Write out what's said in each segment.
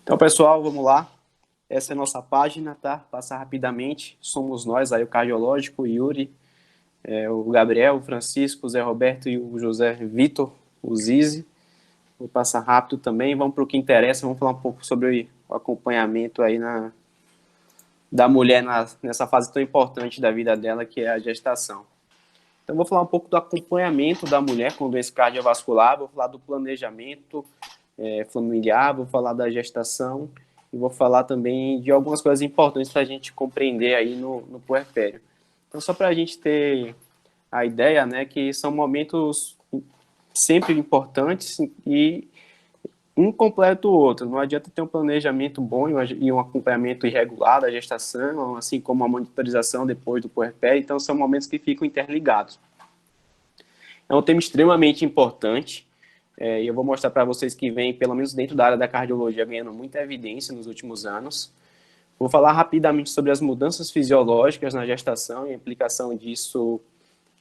Então, pessoal, vamos lá. Essa é a nossa página, tá? Passar rapidamente. Somos nós aí, o cardiológico, o Yuri, o Gabriel, o Francisco, o Zé Roberto e o José Vitor, o Zizi. Vou passar rápido também. Vamos para o que interessa. Vamos falar um pouco sobre o acompanhamento aí da mulher nessa fase tão importante da vida dela, que é a gestação. Então, vou falar um pouco do acompanhamento da mulher com doença cardiovascular, vou falar do planejamento familiar, vou falar da gestação e vou falar também de algumas coisas importantes para a gente compreender aí no puerpério. Então, só para a gente ter a ideia, né, que são momentos sempre importantes e um completa o outro. Não adianta ter um planejamento bom e um acompanhamento irregular da gestação, assim como a monitorização depois do puerpério. Então, são momentos que ficam interligados. É um tema extremamente importante. E eu vou mostrar para vocês que vem, pelo menos dentro da área da cardiologia, ganhando muita evidência nos últimos anos. Vou falar rapidamente sobre as mudanças fisiológicas na gestação e a implicação disso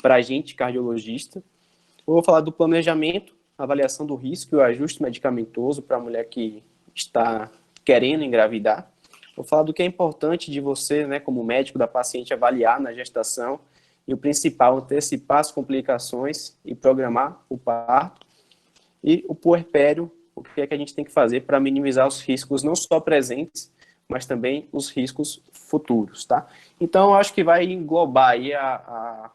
para a gente, cardiologista. Vou falar do planejamento, avaliação do risco e o ajuste medicamentoso para a mulher que está querendo engravidar. Vou falar do que é importante de você, né, como médico da paciente, avaliar na gestação e o principal, antecipar as complicações e programar o parto. E o puerpério, o que é que a gente tem que fazer para minimizar os riscos não só presentes, mas também os riscos futuros, tá? Então, eu acho que vai englobar aí a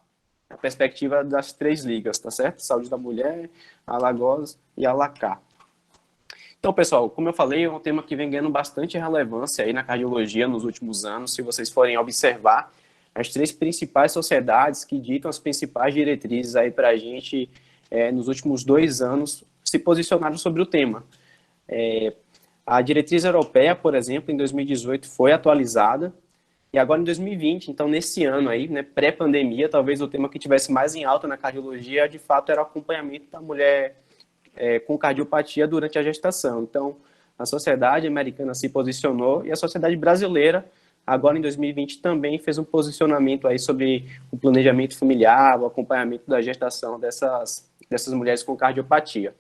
perspectiva das três ligas, tá certo? Saúde da mulher, a Alagoas e a LACAR. Então, pessoal, como eu falei, é um tema que vem ganhando bastante relevância aí na cardiologia nos últimos anos. Se vocês forem observar, as três principais sociedades que ditam as principais diretrizes aí para a gente nos últimos 2 anos se posicionaram sobre o tema. A diretriz europeia, por exemplo, em 2018 foi atualizada, e agora em 2020, então nesse ano aí, né, pré-pandemia, talvez o tema que tivesse mais em alta na cardiologia, de fato, era o acompanhamento da mulher com cardiopatia durante a gestação. Então, a sociedade americana se posicionou e a sociedade brasileira, agora em 2020, também fez um posicionamento aí sobre o planejamento familiar, o acompanhamento da gestação dessas mulheres com cardiopatia.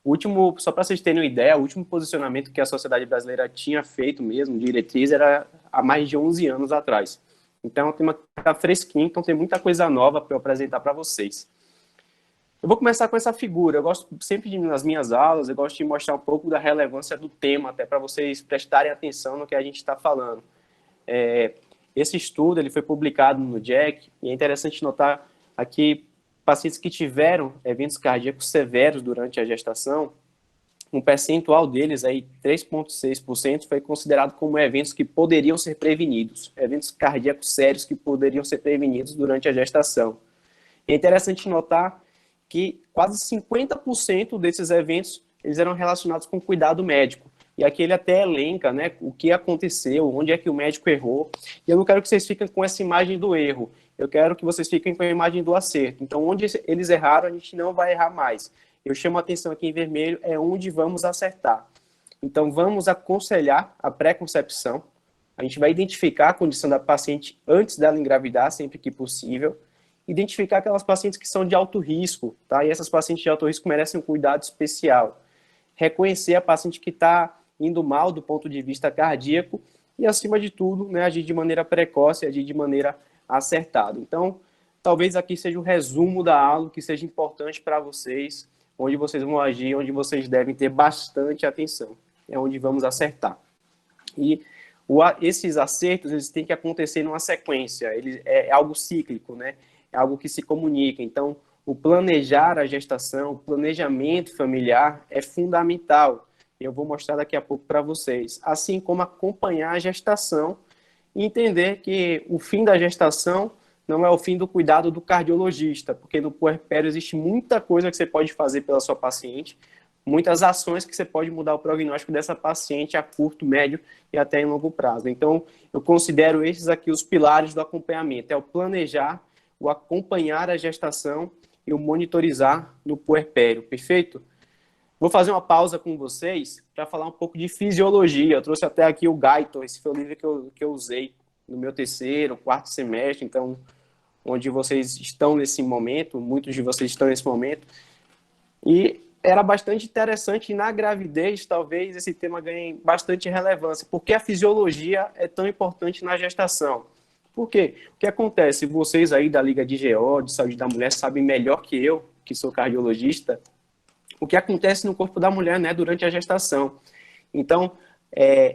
O último, só para vocês terem uma ideia, o último posicionamento que a sociedade brasileira tinha feito mesmo, de diretriz, era há mais de 11 anos atrás. Então, é um tema que está fresquinho, então tem muita coisa nova para eu apresentar para vocês. Eu vou começar com essa figura. Eu gosto sempre, nas minhas aulas, eu gosto de mostrar um pouco da relevância do tema, até para vocês prestarem atenção no que a gente está falando. Esse estudo ele foi publicado no JACC, e é interessante notar aqui pacientes que tiveram eventos cardíacos severos durante a gestação, um percentual deles, aí 3,6%, foi considerado como eventos que poderiam ser prevenidos, eventos cardíacos sérios que poderiam ser prevenidos durante a gestação. E é interessante notar que quase 50% desses eventos eles eram relacionados com cuidado médico. E aqui ele até elenca, né, o que aconteceu, onde é que o médico errou. E eu não quero que vocês fiquem com essa imagem do erro. Eu quero que vocês fiquem com a imagem do acerto. Então, onde eles erraram, a gente não vai errar mais. Eu chamo a atenção aqui em vermelho, é onde vamos acertar. Então, vamos aconselhar a pré-concepção. A gente vai identificar a condição da paciente antes dela engravidar, sempre que possível. Identificar aquelas pacientes que são de alto risco, tá? E essas pacientes de alto risco merecem um cuidado especial. Reconhecer a paciente que está indo mal do ponto de vista cardíaco e, acima de tudo, né, agir de maneira precoce, agir de maneira acertada. Então, talvez aqui seja o resumo da aula que seja importante para vocês, onde vocês vão agir, onde vocês devem ter bastante atenção. É onde vamos acertar. E esses acertos, eles têm que acontecer numa sequência, é algo cíclico, né? É algo que se comunica. Então, o planejar a gestação, o planejamento familiar é fundamental. Eu vou mostrar daqui a pouco para vocês. Assim como acompanhar a gestação e entender que o fim da gestação não é o fim do cuidado do cardiologista, porque no puerpério existe muita coisa que você pode fazer pela sua paciente, muitas ações que você pode mudar o prognóstico dessa paciente a curto, médio e até em longo prazo. Então, eu considero esses aqui os pilares do acompanhamento. É o planejar, o acompanhar a gestação e o monitorizar no puerpério, perfeito? Vou fazer uma pausa com vocês para falar um pouco de fisiologia. Eu trouxe até aqui o Guyton, esse foi o livro que eu usei no meu terceiro, quarto semestre, então, onde vocês estão nesse momento, muitos de vocês estão nesse momento. E era bastante interessante e na gravidez talvez esse tema ganhe bastante relevância, porque a fisiologia é tão importante na gestação. Por quê? O que acontece? Vocês aí da Liga de GO, de Saúde da Mulher, sabem melhor que eu, que sou cardiologista, o que acontece no corpo da mulher, né, durante a gestação. Então,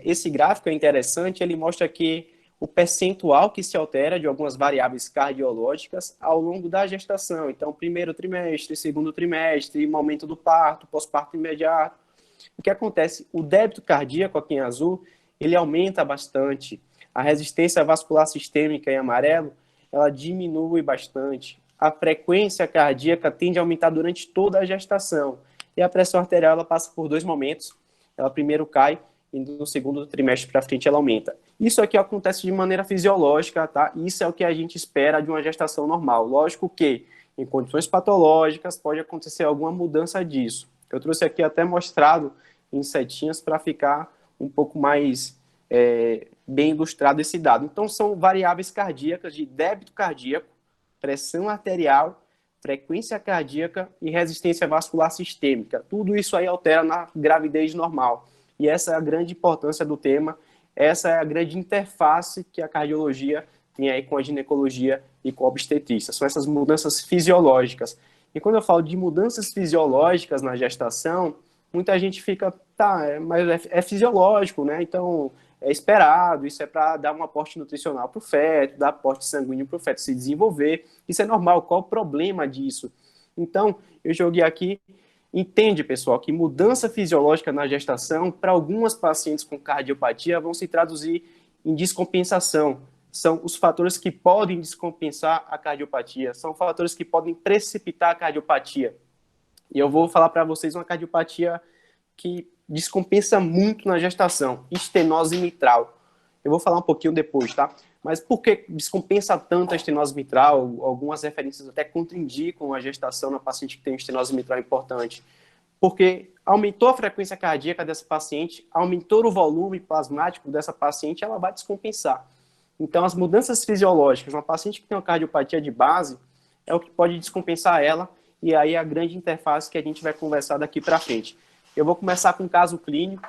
esse gráfico é interessante, ele mostra que o percentual que se altera de algumas variáveis cardiológicas ao longo da gestação. Então, primeiro trimestre, segundo trimestre, momento do parto, pós-parto imediato. O que acontece? O débito cardíaco, aqui em azul, ele aumenta bastante. A resistência vascular sistêmica, em amarelo, ela diminui bastante. A frequência cardíaca tende a aumentar durante toda a gestação. E a pressão arterial, ela passa por dois momentos. Ela primeiro cai e no segundo trimestre para frente ela aumenta. Isso aqui acontece de maneira fisiológica, tá? Isso é o que a gente espera de uma gestação normal. Lógico que em condições patológicas pode acontecer alguma mudança disso. Eu trouxe aqui até mostrado em setinhas para ficar um pouco mais bem ilustrado esse dado. Então, são variáveis cardíacas de débito cardíaco, pressão arterial, frequência cardíaca e resistência vascular sistêmica. Tudo isso aí altera na gravidez normal. E essa é a grande importância do tema, essa é a grande interface que a cardiologia tem aí com a ginecologia e com a obstetrícia. São essas mudanças fisiológicas. E quando eu falo de mudanças fisiológicas na gestação, muita gente fica, mas é fisiológico, né? Então, é esperado, isso é para dar um aporte nutricional para o feto, dar aporte sanguíneo para o feto se desenvolver. Isso é normal, qual o problema disso? Então, eu joguei aqui. Entende, pessoal, que mudança fisiológica na gestação, para algumas pacientes com cardiopatia, vão se traduzir em descompensação. São os fatores que podem descompensar a cardiopatia, são fatores que podem precipitar a cardiopatia. E eu vou falar para vocês uma cardiopatia que descompensa muito na gestação, estenose mitral. Eu vou falar um pouquinho depois, tá? Mas por que descompensa tanto a estenose mitral? Algumas referências até contraindicam a gestação na paciente que tem estenose mitral importante. Porque aumentou a frequência cardíaca dessa paciente, aumentou o volume plasmático dessa paciente, ela vai descompensar. Então, as mudanças fisiológicas, uma paciente que tem uma cardiopatia de base, é o que pode descompensar ela, e aí a grande interface que a gente vai conversar daqui para frente. Eu vou começar com um caso clínico.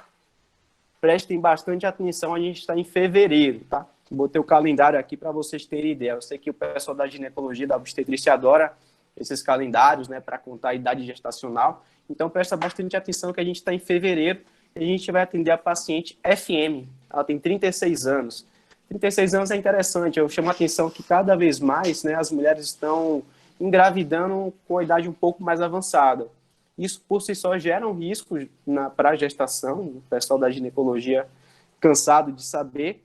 Prestem bastante atenção, a gente está em fevereiro, tá? Botei o calendário aqui para vocês terem ideia. Eu sei que o pessoal da ginecologia, da obstetrícia adora esses calendários, né, para contar a idade gestacional. Então, presta bastante atenção que a gente está em fevereiro e a gente vai atender a paciente FM. Ela tem 36 anos. 36 anos é interessante. Eu chamo a atenção que cada vez mais, né, as mulheres estão engravidando com a idade um pouco mais avançada. Isso, por si só, gera um risco para a gestação, o pessoal da ginecologia cansado de saber.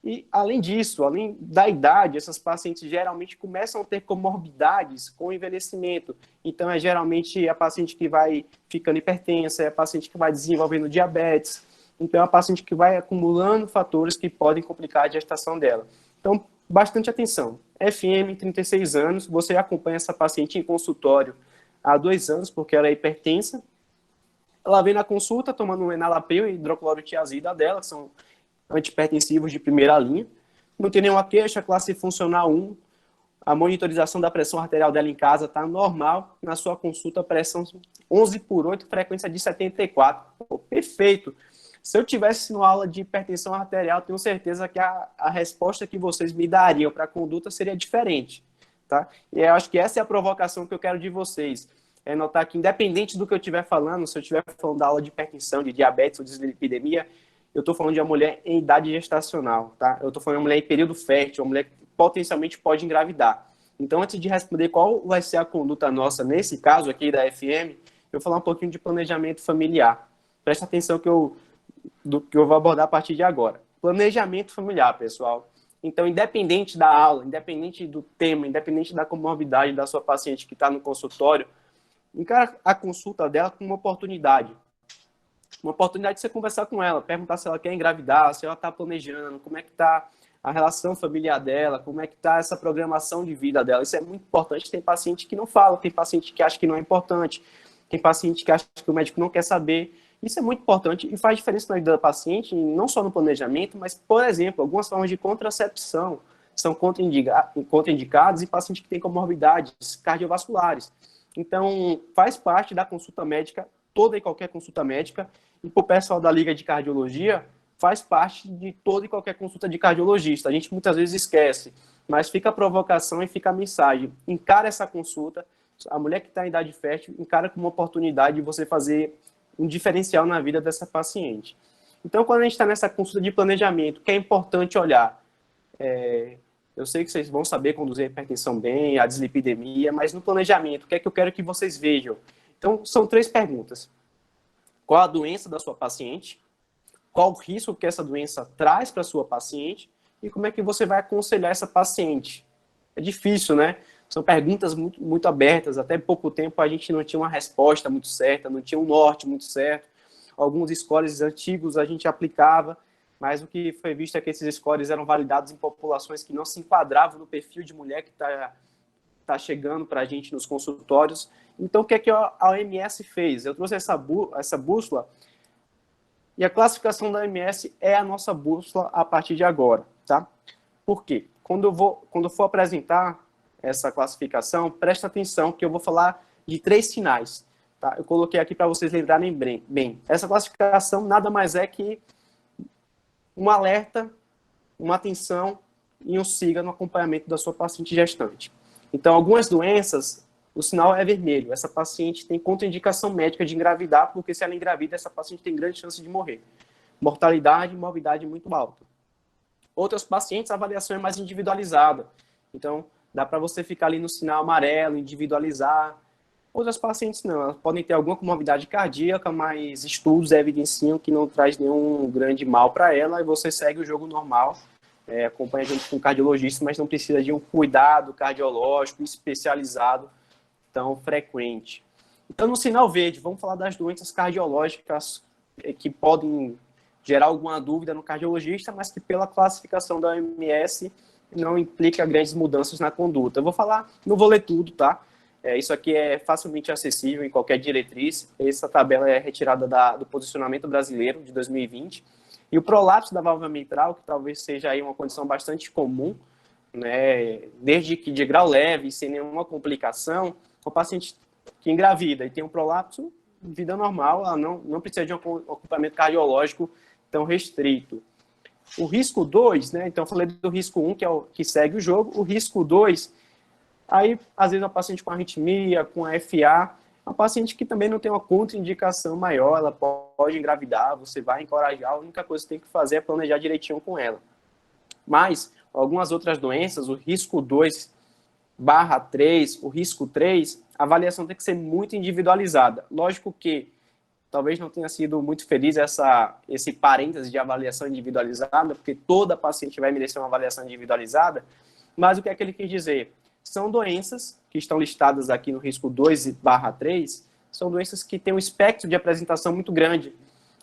E, além disso, além da idade, essas pacientes geralmente começam a ter comorbidades com o envelhecimento. Então, é geralmente a paciente que vai ficando hipertensa, é a paciente que vai desenvolvendo diabetes. Então, é a paciente que vai acumulando fatores que podem complicar a gestação dela. Então, bastante atenção. FM, 36 anos, você acompanha essa paciente em consultório há 2 anos, porque ela é hipertensa. Ela vem na consulta tomando um enalapril e hidroclorotiazida dela, que são antihipertensivos de primeira linha. Não tem nenhuma queixa, classe funcional 1. A monitorização da pressão arterial dela em casa está normal. Na sua consulta, pressão 11/8, frequência de 74. Pô, perfeito. Se eu tivesse uma aula de hipertensão arterial, tenho certeza que a resposta que vocês me dariam para a conduta seria diferente. Tá? E eu acho que essa é a provocação que eu quero de vocês. É notar que, independente do que eu estiver falando, se eu estiver falando da aula de hipertensão, de diabetes ou de dislipidemia, eu estou falando de uma mulher em idade gestacional, tá? Eu estou falando de uma mulher em período fértil, uma mulher que potencialmente pode engravidar. Então, antes de responder qual vai ser a conduta nossa nesse caso aqui da FM, eu vou falar um pouquinho de planejamento familiar. Presta atenção do que eu vou abordar a partir de agora. Planejamento familiar, pessoal. Então, independente da aula, independente do tema, independente da comorbidade da sua paciente que está no consultório, encara a consulta dela como uma oportunidade. Uma oportunidade de você conversar com ela, perguntar se ela quer engravidar, se ela está planejando, como é que está a relação familiar dela, como é que está essa programação de vida dela. Isso é muito importante. Tem paciente que não fala, tem paciente que acha que não é importante, tem paciente que acha que o médico não quer saber. Isso é muito importante e faz diferença na vida da paciente, não só no planejamento, mas, por exemplo, algumas formas de contracepção são contraindicadas em pacientes que têm comorbidades cardiovasculares. Então, faz parte da consulta médica, toda e qualquer consulta médica, e para o pessoal da Liga de Cardiologia, faz parte de toda e qualquer consulta de cardiologista. A gente muitas vezes esquece, mas fica a provocação e fica a mensagem. Encara essa consulta, a mulher que está em idade fértil, encara como uma oportunidade de você fazer um diferencial na vida dessa paciente. Então, quando a gente está nessa consulta de planejamento, que é importante olhar, eu sei que vocês vão saber conduzir a hipertensão bem, a dislipidemia, mas no planejamento, o que é que eu quero que vocês vejam? Então, são 3 perguntas. Qual a doença da sua paciente? Qual o risco que essa doença traz para a sua paciente? E como é que você vai aconselhar essa paciente? É difícil, né? São perguntas muito, muito abertas. Até pouco tempo a gente não tinha uma resposta muito certa, não tinha um norte muito certo. Alguns scores antigos a gente aplicava, mas o que foi visto é que esses scores eram validados em populações que não se enquadravam no perfil de mulher que está chegando para a gente nos consultórios. Então, o que é que a OMS fez? Eu trouxe essa bússola e a classificação da OMS é a nossa bússola a partir de agora, tá? Por quê? Quando eu for apresentar essa classificação, presta atenção que eu vou falar de 3 sinais. Tá? Eu coloquei aqui para vocês lembrarem bem. Essa classificação nada mais é que um alerta, uma atenção e um siga no acompanhamento da sua paciente gestante. Então, algumas doenças, o sinal é vermelho. Essa paciente tem contraindicação médica de engravidar, porque se ela engravida, essa paciente tem grande chance de morrer. Mortalidade e morbidade muito alta. Outros pacientes, a avaliação é mais individualizada. Então, dá para você ficar ali no sinal amarelo, individualizar. Outras pacientes não, elas podem ter alguma comorbidade cardíaca, mas estudos evidenciam que não traz nenhum grande mal para ela e você segue o jogo normal, acompanha junto com o cardiologista, mas não precisa de um cuidado cardiológico especializado tão frequente. Então, no sinal verde, vamos falar das doenças cardiológicas que podem gerar alguma dúvida no cardiologista, mas que pela classificação da OMS não implica grandes mudanças na conduta. Eu vou falar, não vou ler tudo, tá? Isso aqui é facilmente acessível em qualquer diretriz. Essa tabela é retirada do posicionamento brasileiro de 2020. E o prolapso da válvula mitral, que talvez seja aí uma condição bastante comum, né, desde que de grau leve, sem nenhuma complicação, o paciente que engravida e tem um prolapso, vida normal, ela não precisa de um acompanhamento cardiológico tão restrito. O risco 2, né, então eu falei do risco 1, que é o que segue o jogo, o risco 2, aí às vezes uma paciente com arritmia, com FA, uma paciente que também não tem uma contraindicação maior, ela pode engravidar, você vai encorajar, a única coisa que tem que fazer é planejar direitinho com ela. Mas, algumas outras doenças, o risco 2/3, o risco 3, a avaliação tem que ser muito individualizada. Lógico que talvez não tenha sido muito feliz esse parêntese de avaliação individualizada, porque toda paciente vai merecer uma avaliação individualizada, mas o que é que ele quis dizer? São doenças que estão listadas aqui no risco 2/3, são doenças que têm um espectro de apresentação muito grande.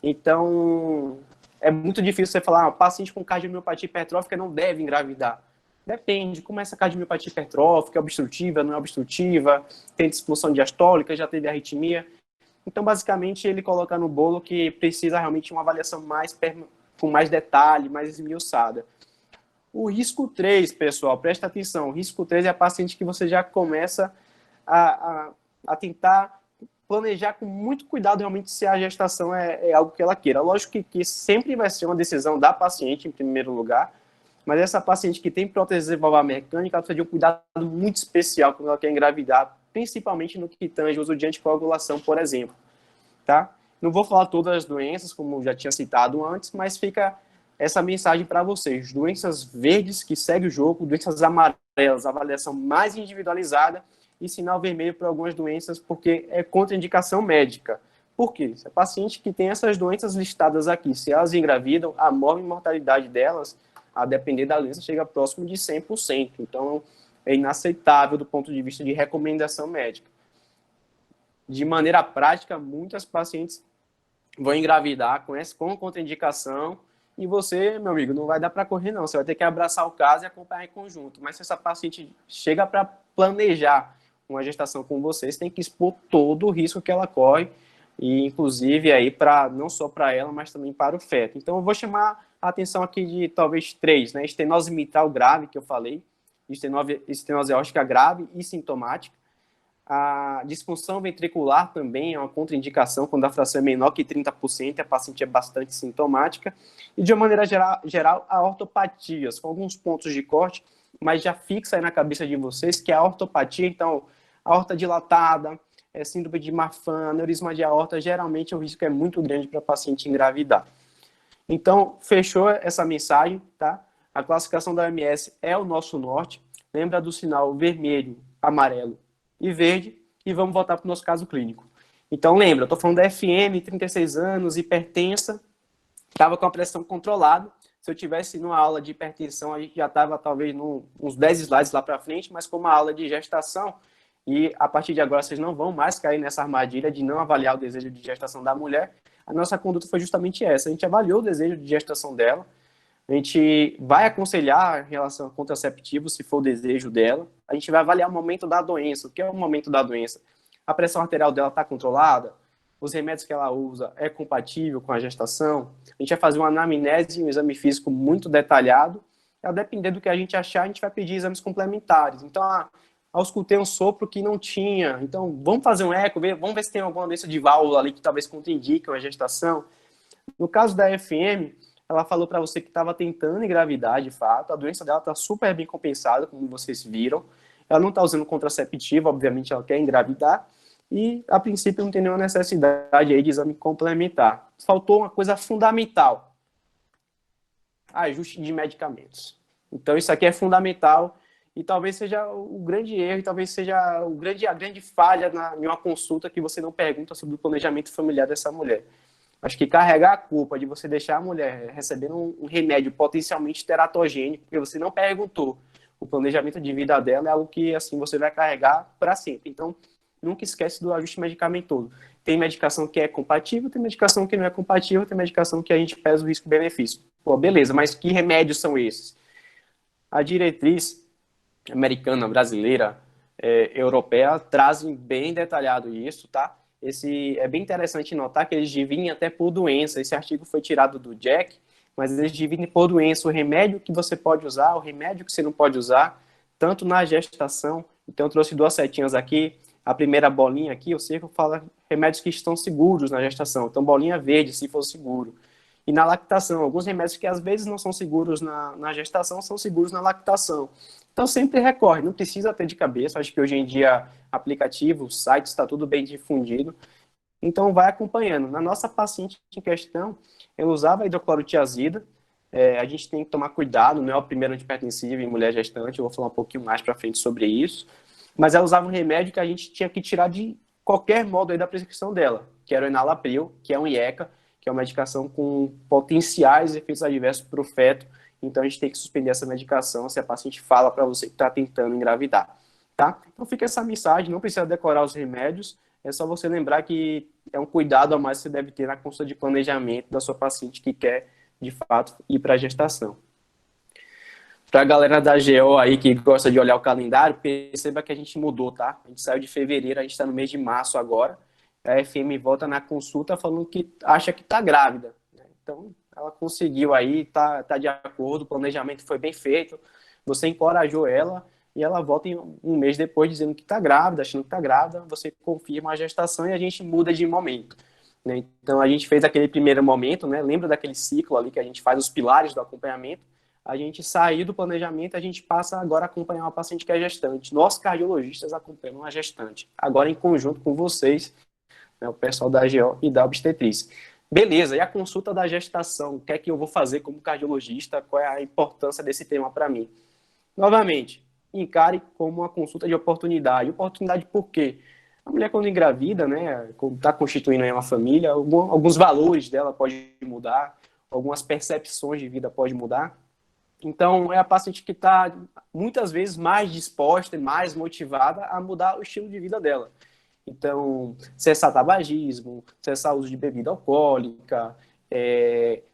Então, é muito difícil você falar, paciente com cardiomiopatia hipertrófica não deve engravidar. Depende, como é essa cardiomiopatia hipertrófica, é obstrutiva, não é obstrutiva, tem disfunção diastólica, já teve arritmia. Então, basicamente, ele coloca no bolo que precisa realmente de uma avaliação com mais detalhe, mais esmiuçada. O risco 3, pessoal, presta atenção, o risco 3 é a paciente que você já começa a tentar planejar com muito cuidado realmente se a gestação é algo que ela queira. Lógico que sempre vai ser uma decisão da paciente, em primeiro lugar, mas essa paciente que tem prótese valvar mecânica, ela precisa de um cuidado muito especial quando ela quer engravidar, principalmente no que tange o uso de anticoagulação, por exemplo. Tá? Não vou falar todas as doenças, como já tinha citado antes, mas fica essa mensagem para vocês. Doenças verdes que segue o jogo, doenças amarelas, avaliação mais individualizada e sinal vermelho para algumas doenças, porque é contraindicação médica. Por quê? Se a paciente que tem essas doenças listadas aqui, se elas engravidam, a mortalidade delas, a depender da doença, chega próximo de 100%. Então, é inaceitável do ponto de vista de recomendação médica. De maneira prática, muitas pacientes vão engravidar com contraindicação e você, meu amigo, não vai dar para correr não. Você vai ter que abraçar o caso e acompanhar em conjunto. Mas se essa paciente chega para planejar uma gestação com você, você tem que expor todo o risco que ela corre e, inclusive, aí não só para ela, mas também para o feto. Então, eu vou chamar a atenção aqui de talvez 3, né? Estenose mitral grave, que eu falei, estenose aórtica grave e sintomática. A disfunção ventricular também é uma contraindicação quando a fração é menor que 30%, a paciente é bastante sintomática. E, de uma maneira geral, a ortopatias, com alguns pontos de corte, mas já fixa aí na cabeça de vocês que a ortopatia, então, a aorta dilatada, síndrome de Marfan, aneurisma de aorta, geralmente o risco é muito grande para a paciente engravidar. Então, fechou essa mensagem, tá? A classificação da OMS é o nosso norte. Lembra do sinal vermelho, amarelo e verde, e vamos voltar para o nosso caso clínico. Então, lembra, eu estou falando da FM, 36 anos, hipertensa, estava com a pressão controlada. Se eu tivesse numa aula de hipertensão, a gente já estava talvez uns 10 slides lá para frente, mas com uma aula de gestação, e a partir de agora vocês não vão mais cair nessa armadilha de não avaliar o desejo de gestação da mulher. A nossa conduta foi justamente essa. A gente avaliou o desejo de gestação dela, a gente vai aconselhar em relação ao contraceptivo, se for o desejo dela. A gente vai avaliar o momento da doença. O que é o momento da doença? A pressão arterial dela está controlada? Os remédios que ela usa é compatível com a gestação? A gente vai fazer uma anamnese e um exame físico muito detalhado. A depender do que a gente achar, a gente vai pedir exames complementares. Então, eu escutei um sopro que não tinha. Então, vamos fazer um eco, vamos ver se tem alguma doença de válvula ali que talvez contraindique a gestação. No caso da FM, ela falou para você que estava tentando engravidar, de fato. A doença dela está super bem compensada, como vocês viram. Ela não está usando contraceptivo, obviamente ela quer engravidar. E, a princípio, não tem nenhuma necessidade aí de exame complementar. Faltou uma coisa fundamental. Ajuste de medicamentos. Então, isso aqui é fundamental e talvez seja o grande erro, e talvez seja a grande falha em uma consulta que você não pergunta sobre o planejamento familiar dessa mulher. Acho que carregar a culpa de você deixar a mulher recebendo um remédio potencialmente teratogênico, porque você não perguntou o planejamento de vida dela, é algo que assim você vai carregar para sempre. Então, nunca esquece do ajuste medicamentoso. Tem medicação que é compatível, tem medicação que não é compatível, tem medicação que a gente pesa o risco-benefício. Pô, beleza, mas que remédios são esses? A diretriz americana, brasileira, europeia, trazem bem detalhado isso, tá? É bem interessante notar que eles dividem até por doença. Esse artigo foi tirado do Jack, mas eles dividem por doença o remédio que você pode usar, o remédio que você não pode usar, tanto na gestação. Então, eu trouxe duas setinhas aqui. A primeira bolinha aqui, o círculo fala remédios que estão seguros na gestação. Então, bolinha verde, se for seguro. E na lactação, alguns remédios que às vezes não são seguros na gestação, são seguros na lactação. Então, sempre recorre, não precisa ter de cabeça. Acho que hoje em dia, aplicativo, site, está tudo bem difundido. Então, vai acompanhando. Na nossa paciente em questão, ela usava hidroclorotiazida. A gente tem que tomar cuidado, não é o primeiro antipertensivo em mulher gestante. Eu vou falar um pouquinho mais para frente sobre isso. Mas ela usava um remédio que a gente tinha que tirar de qualquer modo aí da prescrição dela, que era o enalapril, que é um IECA, que é uma medicação com potenciais efeitos adversos para o feto. Então, a gente tem que suspender essa medicação se a paciente fala para você que está tentando engravidar, tá? Então, fica essa mensagem, não precisa decorar os remédios, é só você lembrar que é um cuidado a mais que você deve ter na consulta de planejamento da sua paciente que quer, de fato, ir para a gestação. Para a galera da GO aí que gosta de olhar o calendário, perceba que a gente mudou, tá? A gente saiu de fevereiro, a gente está no mês de março agora. A FM volta na consulta falando que acha que está grávida. Então, ela conseguiu aí, tá de acordo, o planejamento foi bem feito, você encorajou ela e ela volta um mês depois dizendo que está grávida, achando que está grávida, você confirma a gestação e a gente muda de momento. Né? Então, a gente fez aquele primeiro momento, né? Lembra daquele ciclo ali que a gente faz os pilares do acompanhamento? A gente saiu do planejamento, a gente passa agora a acompanhar uma paciente que é gestante. Nós, cardiologistas, acompanhamos uma gestante. Agora, em conjunto com vocês, né, o pessoal da GO e da obstetrícia. Beleza, e a consulta da gestação? O que é que eu vou fazer como cardiologista? Qual é a importância desse tema para mim? Novamente, encare como uma consulta de oportunidade. Oportunidade por quê? A mulher, quando engravida, né, quando está constituindo uma família, alguns valores dela podem mudar, algumas percepções de vida podem mudar. Então, é a paciente que está, muitas vezes, mais disposta e mais motivada a mudar o estilo de vida dela. Então, cessar tabagismo, cessar o uso de bebida alcoólica,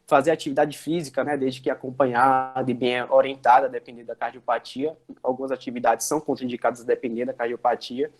fazer atividade física, né, desde que acompanhada e bem orientada, dependendo da cardiopatia. Algumas atividades são contraindicadas dependendo da cardiopatia.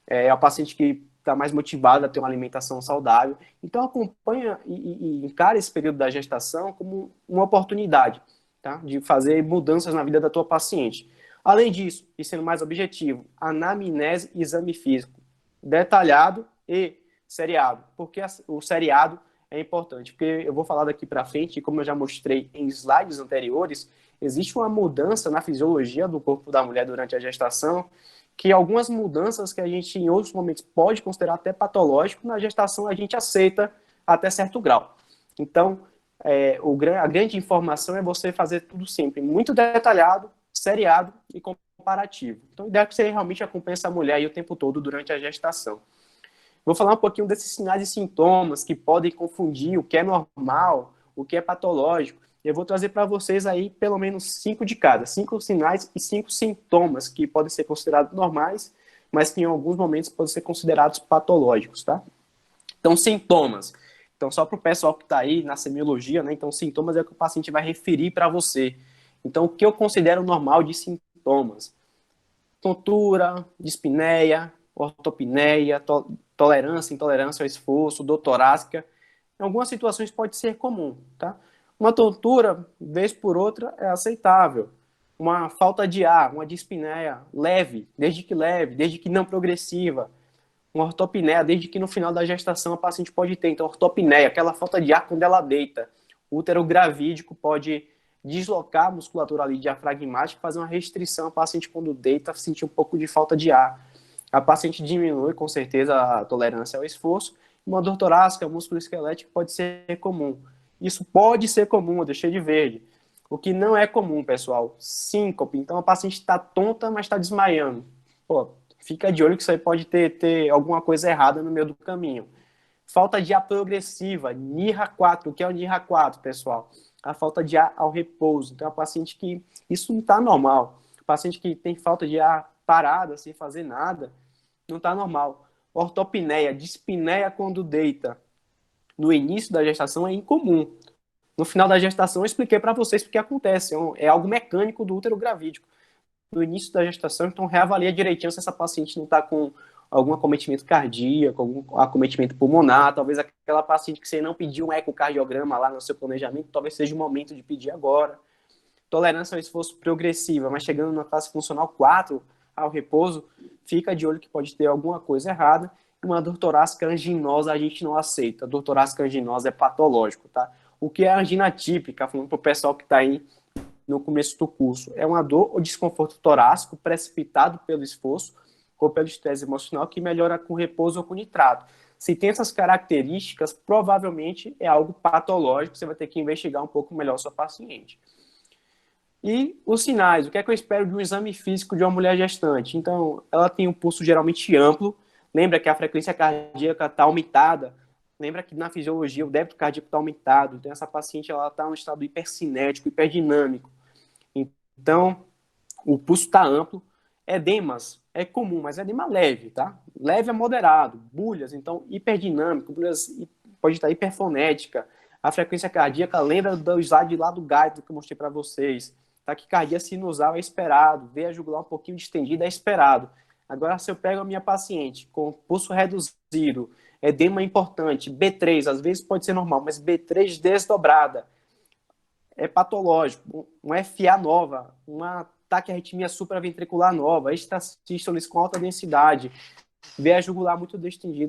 É a paciente que está mais motivada a ter uma alimentação saudável. Então, acompanha e encara esse período da gestação como uma oportunidade, tá, de fazer mudanças na vida da tua paciente. Além disso, e sendo mais objetivo, anamnese e exame físico. detalhado e seriado. Porque o seriado é importante, porque eu vou falar daqui para frente, e como eu já mostrei em slides anteriores, existe uma mudança na fisiologia do corpo da mulher durante a gestação, que algumas mudanças que a gente em outros momentos pode considerar até patológico, na gestação a gente aceita até certo grau. Então, a grande informação é você fazer tudo sempre muito detalhado, seriado e comparativo. Então, a ideia é que você realmente acompanhe essa mulher aí o tempo todo durante a gestação. Vou falar um pouquinho desses sinais e sintomas que podem confundir o que é normal, o que é patológico. Eu vou trazer para vocês aí pelo menos 5 de cada, 5 sinais e 5 sintomas que podem ser considerados normais, mas que em alguns momentos podem ser considerados patológicos, tá? Então, sintomas. Então, só para o pessoal que está aí na semiologia, né? Então, sintomas é o que o paciente vai referir para você. Então, o que eu considero normal de sintomas? Tontura, dispneia, ortopneia, tolerância, intolerância ao esforço, dor torácica. Em algumas situações pode ser comum, tá? Uma tontura, vez por outra, é aceitável. Uma falta de ar, uma dispneia leve, desde que não progressiva. Uma ortopneia, desde que no final da gestação a paciente pode ter. Então, ortopneia, aquela falta de ar quando ela deita. O útero gravídico pode deslocar a musculatura ali diafragmática, fazer uma restrição. A paciente, quando deita, sentir um pouco de falta de ar. A paciente diminui, com certeza, a tolerância ao esforço. Uma dor torácica, músculo esquelético pode ser comum. Isso pode ser comum, eu deixei de verde. O que não é comum, pessoal, síncope. Então, a paciente está tonta, mas está desmaiando. Pô, fica de olho que isso aí pode ter alguma coisa errada no meio do caminho. Falta de ar progressiva, NIRA 4. O que é o NIRA 4, pessoal? A falta de ar ao repouso. Então, a paciente que... Isso não está normal. O paciente que tem falta de ar parada, sem fazer nada, não está normal. Ortopneia, dispneia quando deita. No início da gestação é incomum. No final da gestação eu expliquei para vocês o que acontece. É algo mecânico do útero gravídico. No início da gestação, então reavalia direitinho se essa paciente não está com algum acometimento cardíaco, algum acometimento pulmonar, talvez aquela paciente que você não pediu um ecocardiograma lá no seu planejamento, talvez seja o momento de pedir agora. Tolerância ao esforço progressiva, mas chegando na fase funcional 4, ao repouso, fica de olho que pode ter alguma coisa errada. Uma dor torácica anginosa a gente não aceita. A dor torácica anginosa é patológico, tá? O que é angina típica, falando para o pessoal que está aí no começo do curso, é uma dor ou desconforto torácico precipitado pelo esforço ou pelo estresse emocional que melhora com repouso ou com nitrato. Se tem essas características, provavelmente é algo patológico, você vai ter que investigar um pouco melhor a sua paciente. E os sinais, o que é que eu espero de um exame físico de uma mulher gestante? Então, ela tem um pulso geralmente amplo, lembra que a frequência cardíaca está aumentada, lembra que na fisiologia o débito cardíaco está aumentado, então essa paciente está no estado hipercinético, hiperdinâmico. Então, o pulso está amplo, edemas é comum, mas edema leve, tá? Leve a moderado, bulhas, então hiperdinâmico, bulhas pode estar hiperfonética, a frequência cardíaca lembra do slide lá do guide que eu mostrei para vocês. Taquicardia sinusal é esperado, veia jugular um pouquinho distendida é esperado. Agora, se eu pego a minha paciente com pulso reduzido, edema importante, B3, às vezes pode ser normal, mas B3 desdobrada, é patológico, uma FA nova, uma taquiarritmia supraventricular nova, extrasístoles com alta densidade, veia jugular muito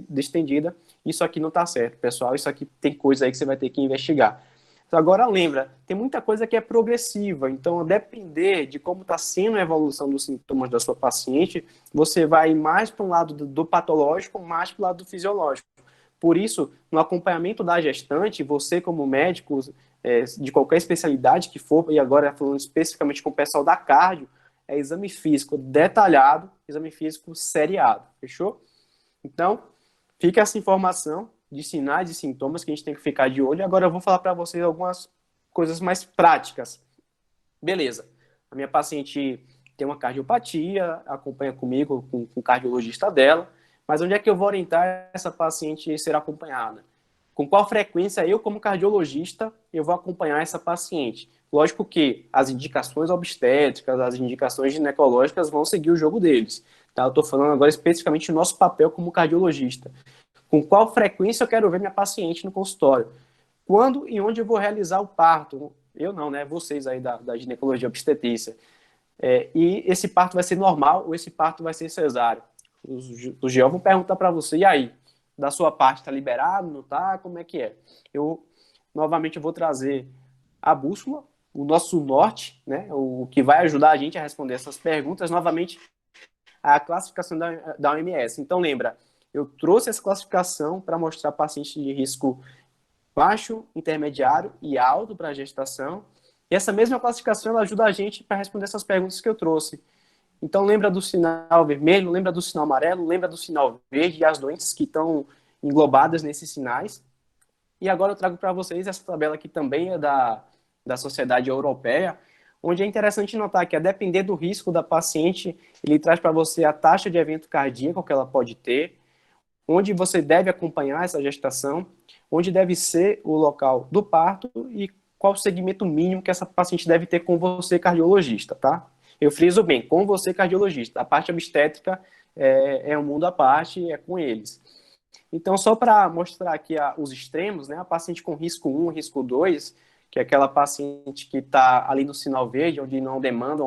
distendida, isso aqui não está certo, pessoal, isso aqui tem coisa aí que você vai ter que investigar. Então, agora lembra, tem muita coisa que é progressiva, então a depender de como está sendo a evolução dos sintomas da sua paciente, você vai mais para um lado do patológico, mais para o lado do fisiológico. Por isso, no acompanhamento da gestante, você como médico, de qualquer especialidade que for, e agora falando especificamente com o pessoal da cardio, é exame físico detalhado, exame físico seriado, fechou? Então, fica essa informação de sinais e sintomas que a gente tem que ficar de olho. Agora eu vou falar para vocês algumas coisas mais práticas. Beleza, a minha paciente tem uma cardiopatia, acompanha comigo, com o cardiologista dela, mas onde é que eu vou orientar essa paciente a ser acompanhada? Com qual frequência eu, como cardiologista, eu vou acompanhar essa paciente? Lógico que as indicações obstétricas, as indicações ginecológicas vão seguir o jogo deles. Tá? Eu estou falando agora especificamente do nosso papel como cardiologista. Com qual frequência eu quero ver minha paciente no consultório? Quando e onde eu vou realizar o parto? Eu não, né? Vocês aí da ginecologia obstetrícia. E esse parto vai ser normal ou esse parto vai ser cesáreo? os GO vão perguntar para você, e aí, da sua parte está liberado, não está? Como é que é? Novamente, eu vou trazer a bússola, o nosso norte, né, o que vai ajudar a gente a responder essas perguntas, novamente, a classificação da OMS. Então, lembra, eu trouxe essa classificação para mostrar pacientes de risco baixo, intermediário e alto para a gestação, e essa mesma classificação ela ajuda a gente para responder essas perguntas que eu trouxe. Então, lembra do sinal vermelho, lembra do sinal amarelo, lembra do sinal verde e as doenças que estão englobadas nesses sinais. E agora eu trago para vocês essa tabela que também é da Sociedade Europeia, onde é interessante notar que, a depender do risco da paciente, ele traz para você a taxa de evento cardíaco que ela pode ter, onde você deve acompanhar essa gestação, onde deve ser o local do parto e qual o segmento mínimo que essa paciente deve ter com você, cardiologista, tá? Eu friso bem, com você, cardiologista. A parte obstétrica é um mundo à parte, é com eles. Então, só para mostrar aqui os extremos, né? A paciente com risco 1, risco 2, que é aquela paciente que está ali no sinal verde, onde não demanda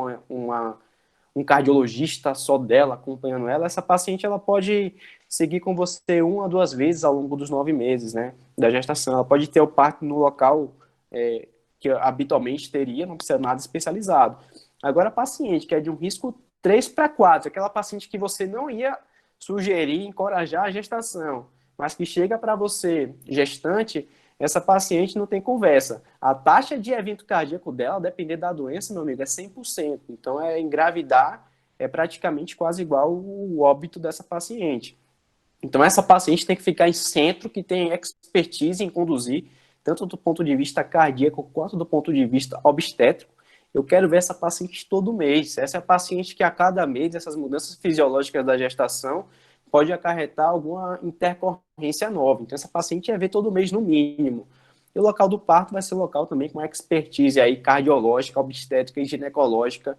um cardiologista só dela acompanhando ela, essa paciente ela pode seguir com você 1 a 2 vezes ao longo dos 9 meses, né, da gestação. Ela pode ter o parto no local que habitualmente teria, não precisa nada especializado. Agora, a paciente que é de um risco 3 para 4, aquela paciente que você não ia sugerir, encorajar a gestação, mas que chega para você, gestante, essa paciente não tem conversa. A taxa de evento cardíaco dela, depender da doença, meu amigo, é 100%. Então, engravidar é praticamente quase igual o óbito dessa paciente. Então, essa paciente tem que ficar em centro, que tem expertise em conduzir, tanto do ponto de vista cardíaco quanto do ponto de vista obstétrico. Eu quero ver essa paciente todo mês. Essa é a paciente que a cada mês, essas mudanças fisiológicas da gestação pode acarretar alguma intercorrência nova. Então, essa paciente é ver todo mês no mínimo. E o local do parto vai ser local também com expertise aí cardiológica, obstétrica e ginecológica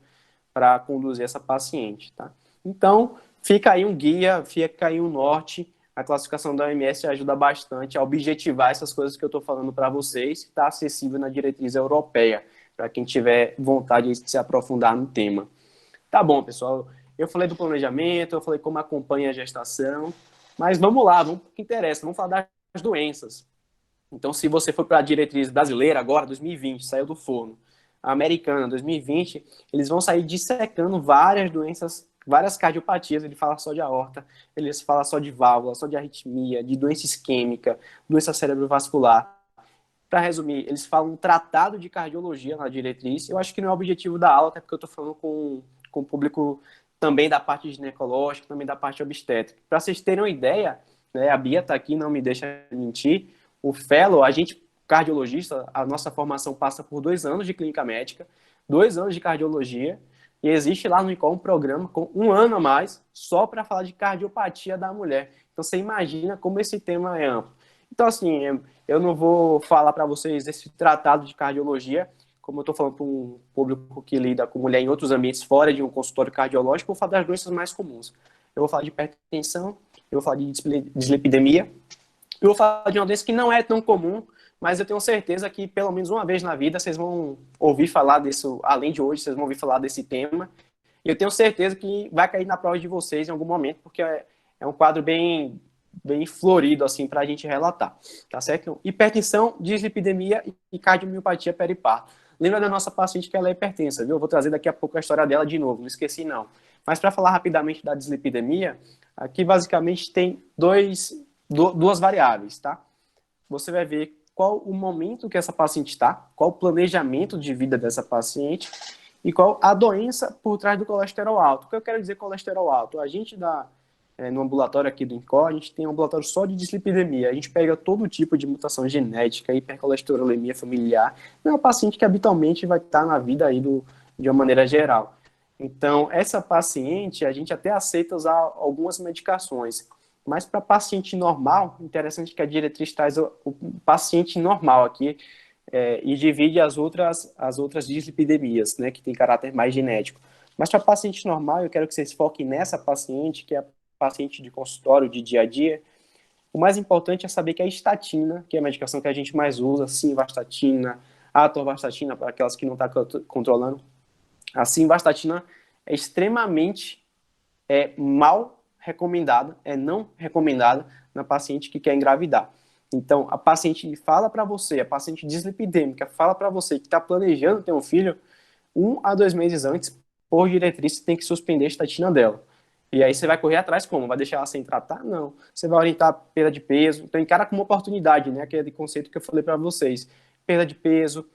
para conduzir essa paciente, tá? Então, fica aí um guia, fica aí um norte. A classificação da OMS ajuda bastante a objetivar essas coisas que eu estou falando para vocês, que está acessível na diretriz europeia, para quem tiver vontade de se aprofundar no tema. Tá bom, pessoal. Eu falei do planejamento, eu falei como acompanha a gestação, mas vamos lá, vamos para o que interessa, vamos falar das doenças. Então, se você for para a diretriz brasileira agora, 2020, saiu do forno, a americana, 2020, eles vão sair dissecando várias doenças, várias cardiopatias, ele fala só de aorta, eles falam só de válvula, só de arritmia, de doença isquêmica, doença cerebrovascular. Para resumir, eles falam um tratado de cardiologia na diretriz. Eu acho que não é o objetivo da aula, até porque eu estou falando com o público também da parte ginecológica, também da parte obstétrica. Para vocês terem uma ideia, né, a Bia está aqui, não me deixa mentir, o fellow, a gente, cardiologista, a nossa formação passa por 2 anos de clínica médica, 2 anos de cardiologia, e existe lá no INCOL um programa com 1 ano a mais só para falar de cardiopatia da mulher. Então, você imagina como esse tema é amplo. Então, assim, eu não vou falar para vocês esse tratado de cardiologia, como eu estou falando para um público que lida com mulher em outros ambientes fora de um consultório cardiológico, eu vou falar das doenças mais comuns. Eu vou falar de hipertensão, eu vou falar de dislipidemia, eu vou falar de uma doença que não é tão comum, mas eu tenho certeza que pelo menos uma vez na vida vocês vão ouvir falar disso, além de hoje, vocês vão ouvir falar desse tema. E eu tenho certeza que vai cair na prova de vocês em algum momento, porque é um quadro bem florido assim para a gente relatar, tá certo? Hipertensão, dislipidemia e cardiomiopatia periparto. Lembra da nossa paciente que ela é hipertensa, viu? Eu vou trazer daqui a pouco a história dela de novo, não esqueci não. Mas para falar rapidamente da dislipidemia, aqui basicamente tem duas variáveis, tá? Você vai ver qual o momento que essa paciente está, qual o planejamento de vida dessa paciente e qual a doença por trás do colesterol alto. O que eu quero dizer colesterol alto? A gente no ambulatório aqui do INCOR, a gente tem um ambulatório só de dislipidemia. A gente pega todo tipo de mutação genética, hipercolesterolemia familiar. Não é um paciente que habitualmente vai estar na vida aí de uma maneira geral. Então, essa paciente, a gente até aceita usar algumas medicações. Mas para paciente normal, interessante que a diretriz traz o paciente normal aqui e divide as outras dislipidemias, né, que tem caráter mais genético. Mas para paciente normal, eu quero que vocês foquem nessa paciente, que é a paciente de consultório, de dia a dia. O mais importante é saber que a estatina, que é a medicação que a gente mais usa, simvastatina, atorvastatina, para aquelas que não estão controlando, a simvastatina é extremamente mal recomendada, não recomendada na paciente que quer engravidar. Então, a paciente fala para você, a paciente dislipidêmica fala para você que está planejando ter um filho, 1 a 2 meses antes, por diretriz, você tem que suspender a estatina dela. E aí você vai correr atrás como? Vai deixar ela sem tratar? Não. Você vai orientar a perda de peso. Então encara como uma oportunidade, né? Aquele conceito que eu falei para vocês. Perda de peso,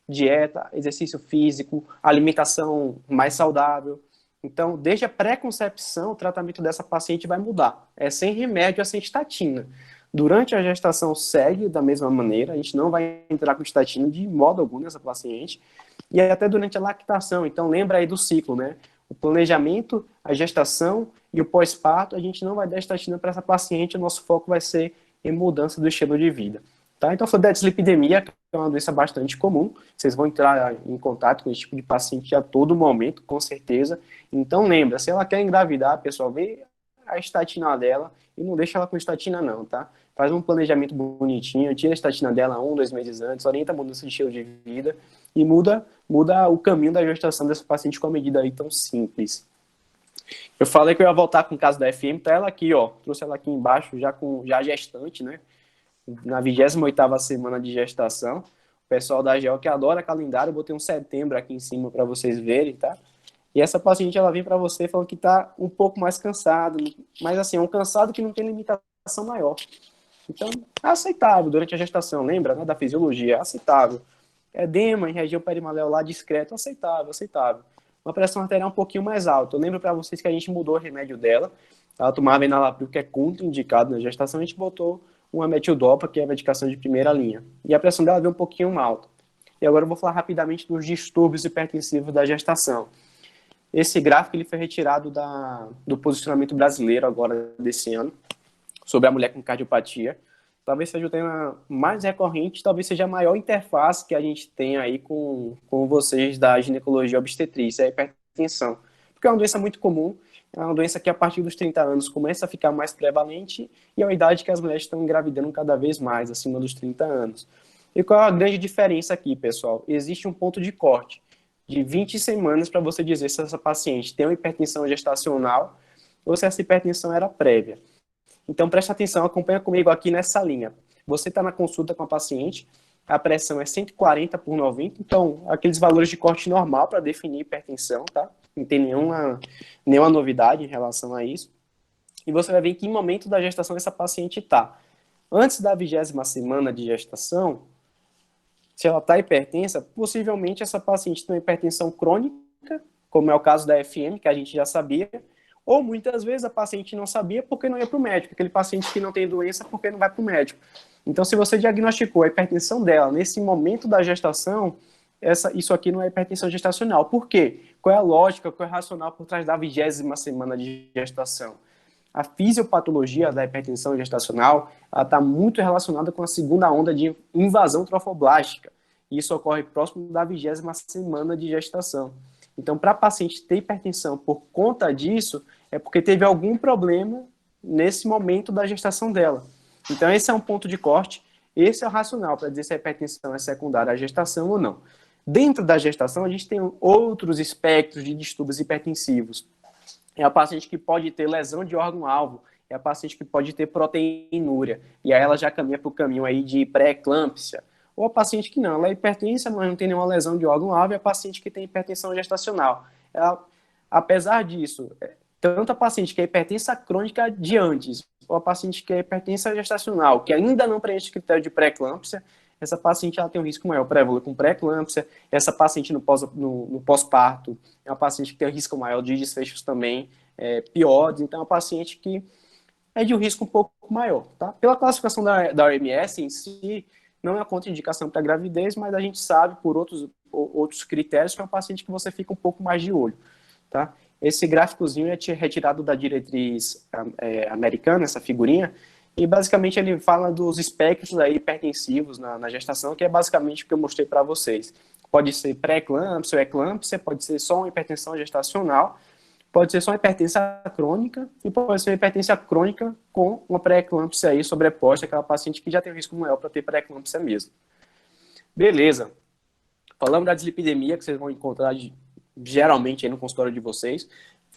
dieta, exercício físico, alimentação mais saudável. Então, desde a pré-concepção, o tratamento dessa paciente vai mudar. É sem remédio, é sem estatina. Durante a gestação segue da mesma maneira, a gente não vai entrar com estatina de modo algum nessa paciente. E até durante a lactação. Então, lembra aí do ciclo, né? O planejamento, a gestação e o pós-parto, a gente não vai dar estatina para essa paciente, o nosso foco vai ser em mudança do estilo de vida. Tá? Então, a dislipidemia, que é uma doença bastante comum, vocês vão entrar em contato com esse tipo de paciente a todo momento, com certeza. Então, lembra, se ela quer engravidar, pessoal, vê a estatina dela e não deixa ela com estatina não, tá? Faz um planejamento bonitinho, tira a estatina dela 1, 2 meses antes, orienta a mudança de estilo de vida e muda o caminho da gestação dessa paciente com uma medida aí tão simples. Eu falei que eu ia voltar com o caso da FM, tá ela aqui, ó, trouxe ela aqui embaixo, já gestante, né? Na 28ª semana de gestação. O pessoal da GEO que adora calendário, eu botei um setembro aqui em cima para vocês verem, tá? E essa paciente, ela vem para você falando que tá um pouco mais cansada, mas assim, é um cansado que não tem limitação maior. Então, é aceitável durante a gestação, lembra, né, da fisiologia, é aceitável. Edema em região perimaleular discreto, aceitável, aceitável. Uma pressão arterial um pouquinho mais alta. Eu lembro para vocês que a gente mudou o remédio dela. Ela tomava enalapril, que é contraindicado na gestação, a gente botou uma metildopa, que é a medicação de primeira linha. E a pressão dela veio um pouquinho alta. E agora eu vou falar rapidamente dos distúrbios hipertensivos da gestação. Esse gráfico ele foi retirado do posicionamento brasileiro agora desse ano, sobre a mulher com cardiopatia. Talvez seja o tema mais recorrente, talvez seja a maior interface que a gente tem aí com vocês da ginecologia obstetrícia, a hipertensão. Porque é uma doença muito comum, é uma doença que a partir dos 30 anos começa a ficar mais prevalente e é uma idade que as mulheres estão engravidando cada vez mais, acima dos 30 anos. E qual é a grande diferença aqui, pessoal? Existe um ponto de corte de 20 semanas para você dizer se essa paciente tem uma hipertensão gestacional ou se essa hipertensão era prévia. Então, preste atenção, acompanha comigo aqui nessa linha. Você está na consulta com a paciente, a pressão é 140/90, então, aqueles valores de corte normal para definir hipertensão, tá? Não tem nenhuma novidade em relação a isso. E você vai ver em que momento da gestação essa paciente está. Antes da 20ª semana de gestação, se ela está hipertensa, possivelmente essa paciente tem uma hipertensão crônica, como é o caso da FM, que a gente já sabia, ou muitas vezes a paciente não sabia porque não ia para o médico, aquele paciente que não tem doença porque não vai para o médico. Então, se você diagnosticou a hipertensão dela nesse momento da gestação, isso aqui não é hipertensão gestacional. Por quê? Qual é a lógica, qual é o racional por trás da 20ª semana de gestação? A fisiopatologia da hipertensão gestacional está muito relacionada com a segunda onda de invasão trofoblástica. Isso ocorre próximo da 20ª semana de gestação. Então, para a paciente ter hipertensão por conta disso, é porque teve algum problema nesse momento da gestação dela. Então, esse é um ponto de corte, esse é o racional para dizer se a hipertensão é secundária à gestação ou não. Dentro da gestação, a gente tem outros espectros de distúrbios hipertensivos. É a paciente que pode ter lesão de órgão-alvo, é a paciente que pode ter proteinúria, e aí ela já caminha para o caminho aí de pré-eclâmpsia. Ou a paciente que não, ela é hipertensa, mas não tem nenhuma lesão de órgão-alvo, e a paciente que tem hipertensão gestacional. Apesar disso, tanto a paciente que é hipertensa crônica de antes, ou a paciente que é hipertensa gestacional, que ainda não preenche o critério de pré-eclâmpsia, essa paciente ela tem um risco maior para evoluir com pré-eclâmpsia. Essa paciente no pós-parto é uma paciente que tem um risco maior de desfechos também piores. Então, é uma paciente que é de um risco um pouco maior. Tá? Pela classificação da OMS em si, não é uma contraindicação para gravidez, mas a gente sabe por outros critérios que é um paciente que você fica um pouco mais de olho. Tá? Esse gráficozinho é retirado da diretriz americana, essa figurinha, e basicamente ele fala dos espectros aí hipertensivos na gestação, que é basicamente o que eu mostrei para vocês. Pode ser pré-eclâmpsia ou eclâmpsia, pode ser só uma hipertensão gestacional, pode ser só uma hipertensão crônica e pode ser uma hipertensão crônica com uma pré-eclâmpsia aí sobreposta, aquela paciente que já tem um risco maior para ter pré-eclâmpsia mesmo. Beleza. Falamos da dislipidemia, que vocês vão encontrar geralmente aí no consultório de vocês.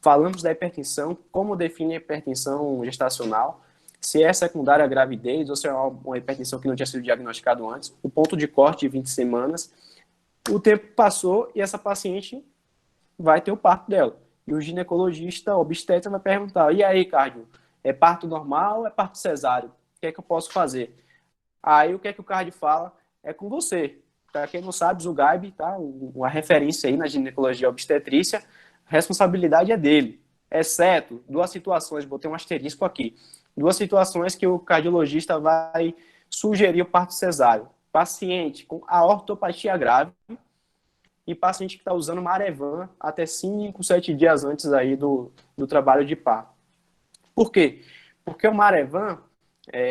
Falamos da hipertensão, como define a hipertensão gestacional, se é secundária à gravidez ou se é uma hipertensão que não tinha sido diagnosticado antes, o ponto de corte de 20 semanas. O tempo passou e essa paciente vai ter o parto dela. E o ginecologista, o obstetra, vai perguntar, e aí, cardio, é parto normal ou é parto cesáreo? O que é que eu posso fazer? Aí o que é que o cardio fala? É com você. Para quem não sabe, o GAIB, tá? Uma referência aí na ginecologia obstetrícia, a responsabilidade é dele. Exceto duas situações, botei um asterisco aqui, duas situações que o cardiologista vai sugerir o parto cesáreo. Paciente com aortopatia grave e paciente que está usando Marevan até 5, 7 dias antes aí do trabalho de parto. Por quê? Porque o Marevan,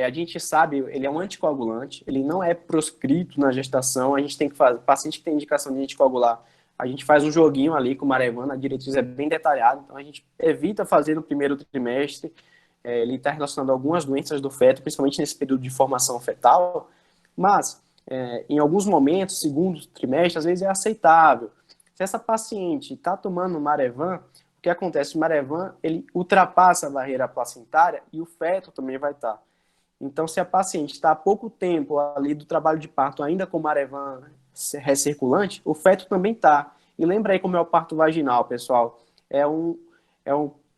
a gente sabe, ele é um anticoagulante, ele não é proscrito na gestação, a gente tem que fazer, paciente que tem indicação de anticoagular, a gente faz um joguinho ali com o Marevan, a diretriz é bem detalhada, então a gente evita fazer no primeiro trimestre, ele está relacionado a algumas doenças do feto, principalmente nesse período de formação fetal, mas em alguns momentos, segundo trimestre, às vezes é aceitável. Se essa paciente está tomando Marevan, o que acontece? O Marevan, ele ultrapassa a barreira placentária e o feto também vai estar. Então, se a paciente está há pouco tempo ali do trabalho de parto ainda com Marevan recirculante, o feto também está. E lembra aí como é o parto vaginal, pessoal. É um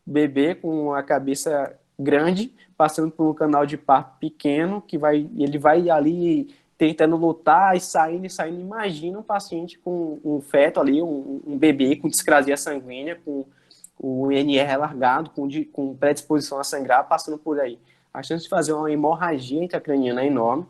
bebê com a cabeça grande, passando por um canal de parto pequeno, ele vai ali tentando lutar e saindo. Imagina um paciente com um feto ali, um bebê com discrasia sanguínea, com o INR alargado, com predisposição a sangrar, passando por aí. A chance de fazer uma hemorragia intracraniana é enorme.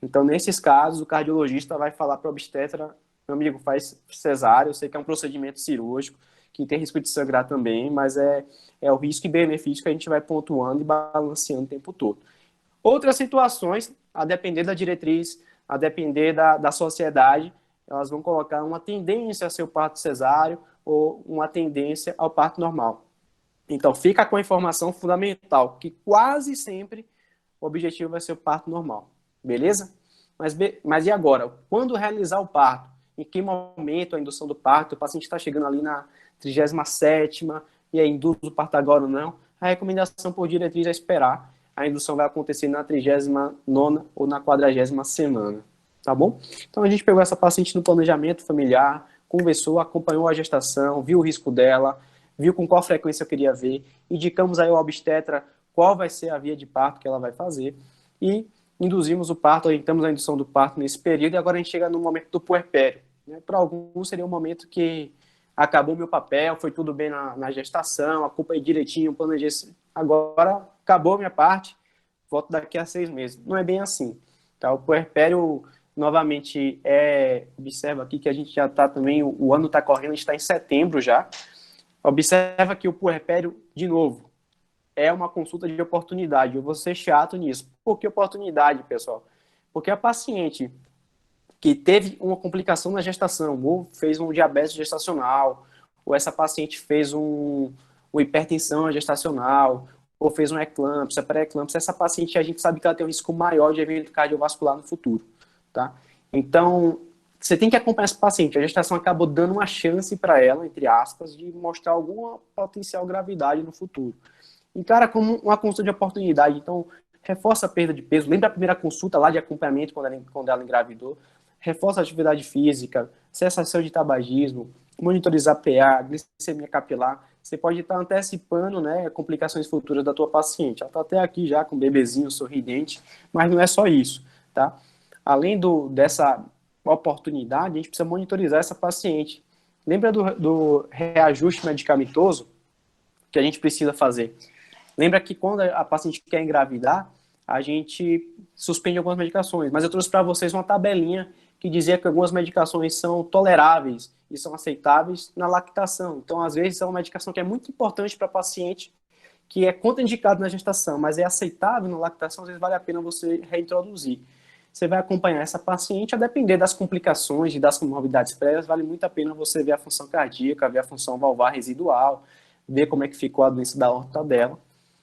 Então, nesses casos, o cardiologista vai falar para o obstetra, meu amigo, faz cesárea, eu sei que é um procedimento cirúrgico, que tem risco de sangrar também, mas é o risco e benefício que a gente vai pontuando e balanceando o tempo todo. Outras situações, a depender da diretriz, a depender da sociedade, elas vão colocar uma tendência a ser o parto cesáreo ou uma tendência ao parto normal. Então, fica com a informação fundamental, que quase sempre o objetivo vai ser o parto normal. Beleza? Mas e agora? Quando realizar o parto? Em que momento a indução do parto? O paciente está chegando ali na 37ª, e aí induz o parto agora ou não? A recomendação por diretriz é esperar. A indução vai acontecer na 39ª ou na 40ª semana. Tá bom? Então a gente pegou essa paciente no planejamento familiar, conversou, acompanhou a gestação, viu o risco dela, viu com qual frequência eu queria ver, indicamos aí ao obstetra qual vai ser a via de parto que ela vai fazer e induzimos o parto, orientamos a indução do parto nesse período e agora a gente chega no momento do puerpério. Né? Para alguns seria um momento que acabou meu papel, foi tudo bem na gestação, acompanhei direitinho, planejei, agora acabou minha parte, volto daqui a 6 meses. Não é bem assim. Tá? O puerpério, novamente, observa aqui que a gente já está também, o ano está correndo, a gente está em setembro já. Observa que o puerpério, de novo, é uma consulta de oportunidade. Eu vou ser chato nisso. Por que oportunidade, pessoal? Porque a paciente que teve uma complicação na gestação, ou fez um diabetes gestacional, ou essa paciente fez uma hipertensão gestacional, ou fez uma eclâmpsia, pré-eclâmpsia, essa paciente a gente sabe que ela tem um risco maior de evento cardiovascular no futuro, tá? Então, você tem que acompanhar essa paciente. A gestação acabou dando uma chance para ela, entre aspas, de mostrar alguma potencial gravidade no futuro. Encara como uma consulta de oportunidade. Então, reforça a perda de peso. Lembra a primeira consulta lá de acompanhamento quando ela engravidou? Reforça a atividade física, cessação de tabagismo, monitorizar PA, glicemia capilar. Você pode estar antecipando, né, complicações futuras da tua paciente. Ela está até aqui já com um bebezinho sorridente, mas não é só isso, tá? Além dessa oportunidade, a gente precisa monitorizar essa paciente. Lembra do reajuste medicamentoso que a gente precisa fazer? Lembra que quando a paciente quer engravidar, a gente suspende algumas medicações, mas eu trouxe para vocês uma tabelinha que dizia que algumas medicações são toleráveis e são aceitáveis na lactação. Então, às vezes, é uma medicação que é muito importante para a paciente, que é contraindicado na gestação, mas é aceitável na lactação, às vezes vale a pena você reintroduzir. Você vai acompanhar essa paciente, a depender das complicações e das comorbidades prévias, vale muito a pena você ver a função cardíaca, ver a função valvar residual, ver como é que ficou a doença da aorta dela.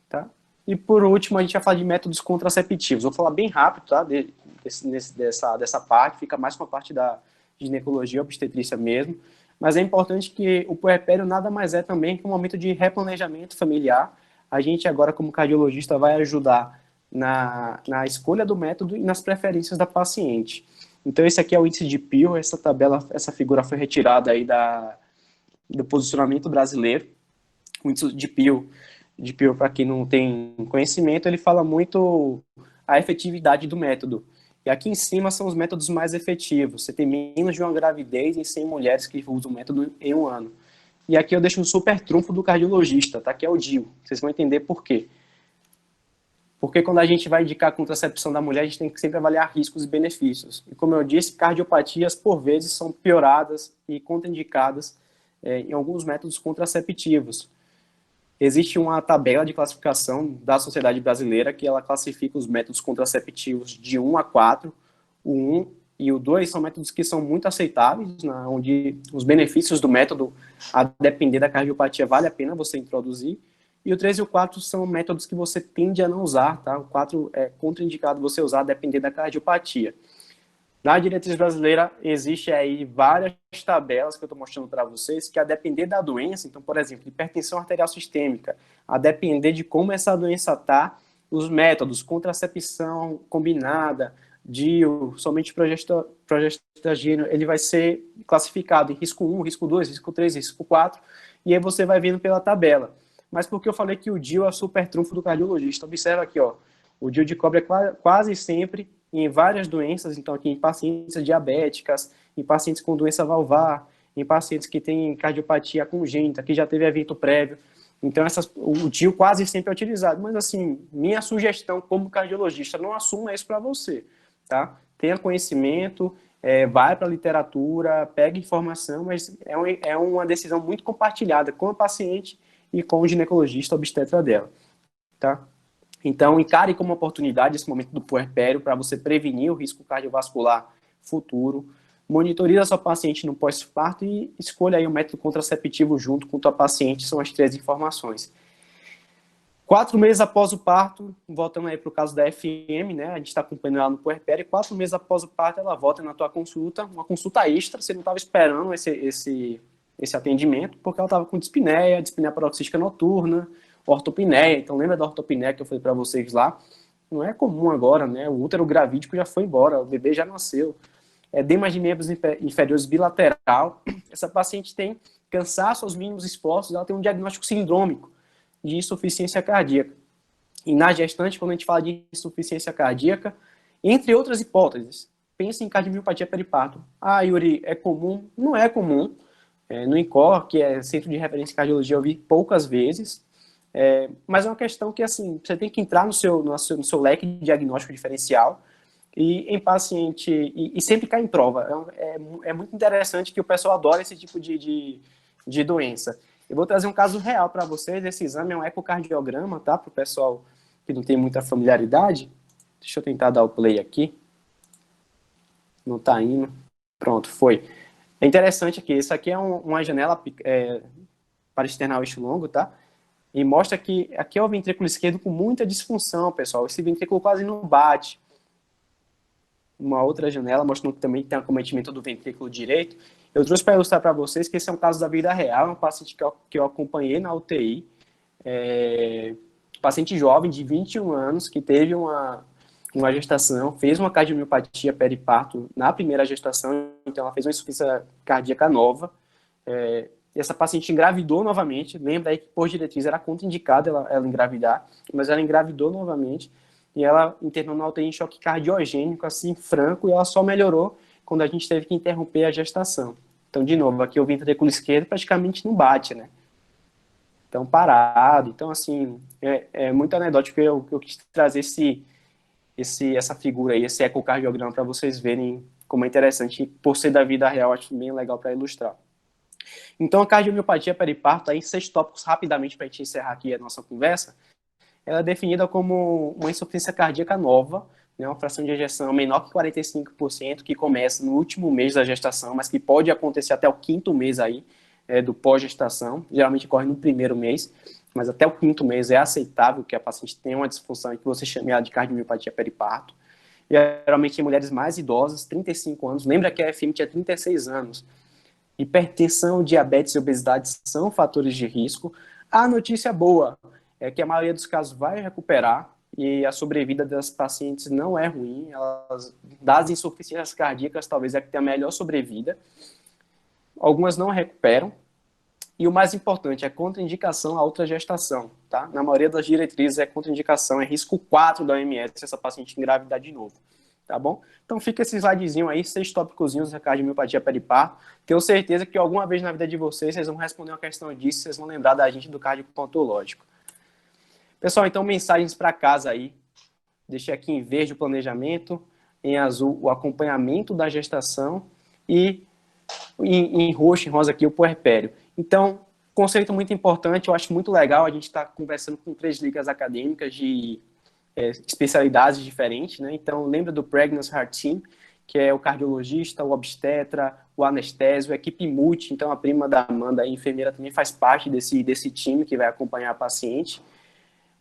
Tá? E por último, a gente vai falar de métodos contraceptivos. Vou falar bem rápido, tá? Dessa parte, fica mais com a parte da ginecologia obstetrícia mesmo. Mas é importante que o puerpério nada mais é também que um momento de replanejamento familiar. A gente agora, como cardiologista, vai ajudar na escolha do método e nas preferências da paciente. Então, esse aqui é o índice de Peel, essa tabela, essa figura foi retirada aí do posicionamento brasileiro. O índice de Peel, para quem não tem conhecimento, ele fala muito a efetividade do método. E aqui em cima são os métodos mais efetivos. Você tem menos de uma gravidez em 100 mulheres que usam o método em um ano. E aqui eu deixo um super trunfo do cardiologista, tá? Que é o DIU. Vocês vão entender por quê. Porque quando a gente vai indicar a contracepção da mulher, a gente tem que sempre avaliar riscos e benefícios. E como eu disse, cardiopatias, por vezes, são pioradas e contraindicadas em alguns métodos contraceptivos. Existe uma tabela de classificação da Sociedade Brasileira que ela classifica os métodos contraceptivos de 1 a 4. O 1 e o 2 são métodos que são muito aceitáveis, onde os benefícios do método, a depender da cardiopatia, vale a pena você introduzir. E o 3 e o 4 são métodos que você tende a não usar, tá? O 4 é contraindicado você usar, a depender da cardiopatia. Na diretriz brasileira, existe aí várias tabelas que eu estou mostrando para vocês, que a depender da doença, então, por exemplo, hipertensão arterial sistêmica, a depender de como essa doença está, os métodos, contracepção combinada, DIU, somente progestagênio, ele vai ser classificado em risco 1, risco 2, risco 3, risco 4, e aí você vai vendo pela tabela. Mas porque eu falei que o DIU é o super trunfo do cardiologista, observa aqui, ó, o DIU de cobre é quase sempre em várias doenças, então aqui em pacientes diabéticas, em pacientes com doença valvar, em pacientes que têm cardiopatia congênita, que já teve evento prévio. Então, o DIU quase sempre é utilizado. Mas, assim, minha sugestão como cardiologista, não assuma isso para você, tá? Tenha conhecimento, vai para a literatura, pega informação, mas é uma decisão muito compartilhada com a paciente e com o ginecologista obstetra dela, tá? Então, encare como oportunidade esse momento do puerpério para você prevenir o risco cardiovascular futuro. Monitorize a sua paciente no pós-parto e escolha aí o método contraceptivo junto com a tua paciente, são as 3 informações. 4 meses após o parto, voltando aí para o caso da FM, né? A gente está acompanhando ela no puerpério, 4 meses após o parto, ela volta na tua consulta, uma consulta extra, você não estava esperando esse atendimento, porque ela estava com dispneia paroxística noturna, ortopneia. Então, lembra da ortopneia que eu falei para vocês lá? Não é comum agora, né? O útero gravídico já foi embora, o bebê já nasceu. Edema de membros inferiores bilateral. Essa paciente tem cansaço aos mínimos expostos, ela tem um diagnóstico sindrômico de insuficiência cardíaca. E na gestante, quando a gente fala de insuficiência cardíaca, entre outras hipóteses, pense em cardiomiopatia periparto. Ah, Yuri, é comum? Não é comum. No INCOR, que é Centro de Referência em Cardiologia, eu vi poucas vezes. Mas é uma questão que, assim, você tem que entrar no seu leque de diagnóstico diferencial e em paciente, e sempre cair em prova. É muito interessante que o pessoal adora esse tipo de doença. Eu vou trazer um caso real para vocês. Esse exame é um ecocardiograma, tá? Para o pessoal que não tem muita familiaridade. Deixa eu tentar dar o play aqui. Não está indo. Pronto, foi. É interessante aqui. Isso aqui é uma janela para externar o eixo longo, tá? E mostra que aqui é o ventrículo esquerdo com muita disfunção, pessoal. Esse ventrículo quase não bate. Uma outra janela mostrando que também tem acometimento do ventrículo direito. Eu trouxe para ilustrar para vocês que esse é um caso da vida real, um paciente que eu acompanhei na UTI, paciente jovem de 21 anos, que teve uma gestação, fez uma cardiomiopatia periparto na primeira gestação, então ela fez uma insuficiência cardíaca nova. Essa paciente engravidou novamente, lembra aí que por diretriz era contraindicada ela engravidar, mas ela engravidou novamente, e ela internou na UTI em choque cardiogênico, assim, franco, e ela só melhorou quando a gente teve que interromper a gestação. Então, de novo, aqui o ventrículo esquerdo praticamente não bate, né? Então, parado. Então, assim, é muito anedótico. Eu quis trazer essa figura aí, esse ecocardiograma, para vocês verem como é interessante. Por ser da vida real, acho bem legal para ilustrar. Então, a cardiomiopatia periparto, aí 6 tópicos rapidamente para a gente encerrar aqui a nossa conversa. Ela é definida como uma insuficiência cardíaca nova, né, uma fração de ejeção menor que 45%, que começa no último mês da gestação, mas que pode acontecer até o 5º mês aí, do pós-gestação. Geralmente ocorre no 1º mês, mas até o 5º mês é aceitável que a paciente tenha uma disfunção e que você chame ela de cardiomiopatia periparto. E, geralmente em mulheres mais idosas, 35 anos. Lembra que a FM tinha 36 anos. Hipertensão, diabetes e obesidade são fatores de risco. A notícia boa é que a maioria dos casos vai recuperar e a sobrevida das pacientes não é ruim. Das insuficiências cardíacas, talvez é que tenha a melhor sobrevida. Algumas não recuperam. E o mais importante é contraindicação à outra gestação, tá? Na maioria das diretrizes é contraindicação, é risco 4 da OMS se essa paciente engravidar de novo, tá bom? Então fica esse slidezinho aí, 6 tópicozinhos da cardiomiopatia periparto. Tenho certeza que alguma vez na vida de vocês vão responder uma questão disso, vocês vão lembrar da gente do cardiopontológico. Pessoal, então mensagens para casa aí. Deixei aqui em verde o planejamento, em azul o acompanhamento da gestação e em roxo, em rosa aqui, o puerpério. Então, conceito muito importante, eu acho muito legal a gente estar conversando com 3 ligas acadêmicas de especialidades diferentes, né? Então, lembra do Pregnancy Heart Team, que é o cardiologista, o obstetra, o anestésio, a equipe multi, então a prima da Amanda, a enfermeira, também faz parte desse time que vai acompanhar a paciente.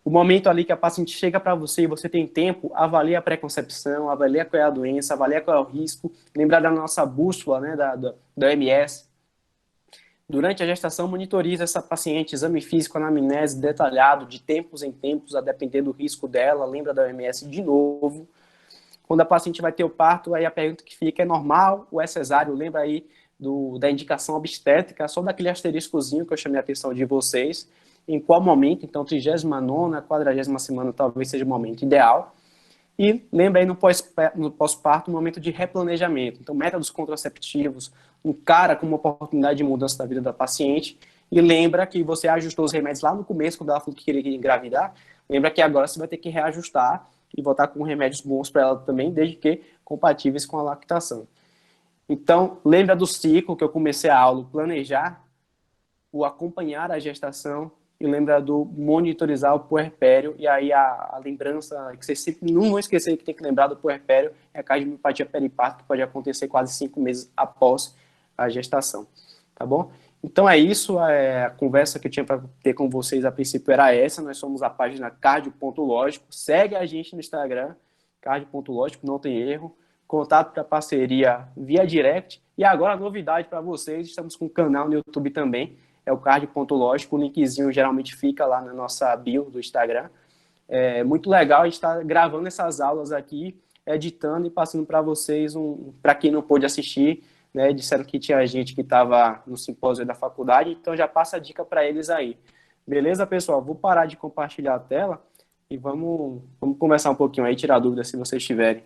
O momento ali que a paciente chega para você e você tem tempo, avalie a pré-concepção, avalie qual é a doença, avalie qual é o risco, lembrar da nossa bússola, né, da OMS. Durante a gestação, monitoriza essa paciente, exame físico, anamnese detalhado, de tempos em tempos, a depender do risco dela, lembra da OMS de novo. Quando a paciente vai ter o parto, aí a pergunta que fica é normal ou é cesáreo? Lembra aí da indicação obstétrica, só daquele asteriscozinho que eu chamei a atenção de vocês. Em qual momento? Então, 39ª, 40ª semana talvez seja o momento ideal. E lembra aí no pós-parto, um momento de replanejamento. Então, métodos contraceptivos, encara como uma oportunidade de mudança da vida da paciente. E lembra que você ajustou os remédios lá no começo, quando ela falou que queria engravidar. Lembra que agora você vai ter que reajustar e voltar com remédios bons para ela também, desde que compatíveis com a lactação. Então, lembra do ciclo que eu comecei a aula, planejar, o acompanhar a gestação, e lembra do monitorizar o puerpério, e aí a lembrança que vocês sempre não vão esquecer que tem que lembrar do puerpério é a cardiomiopatia periparto, que pode acontecer quase 5 meses após a gestação, tá bom? Então é isso, a conversa que eu tinha para ter com vocês a princípio era essa, nós somos a página Cardio.lógico, segue a gente no Instagram, Cardio.lógico, não tem erro, contato para parceria via direct, e agora a novidade para vocês, estamos com um canal no YouTube também, é o Cardio.lógico, o linkzinho geralmente fica lá na nossa bio do Instagram. É muito legal a gente estar gravando essas aulas aqui, editando e passando para vocês, para quem não pôde assistir, né, disseram que tinha gente que estava no simpósio da faculdade, então já passa a dica para eles aí. Beleza, pessoal? Vou parar de compartilhar a tela e vamos conversar um pouquinho aí, tirar dúvidas se vocês tiverem.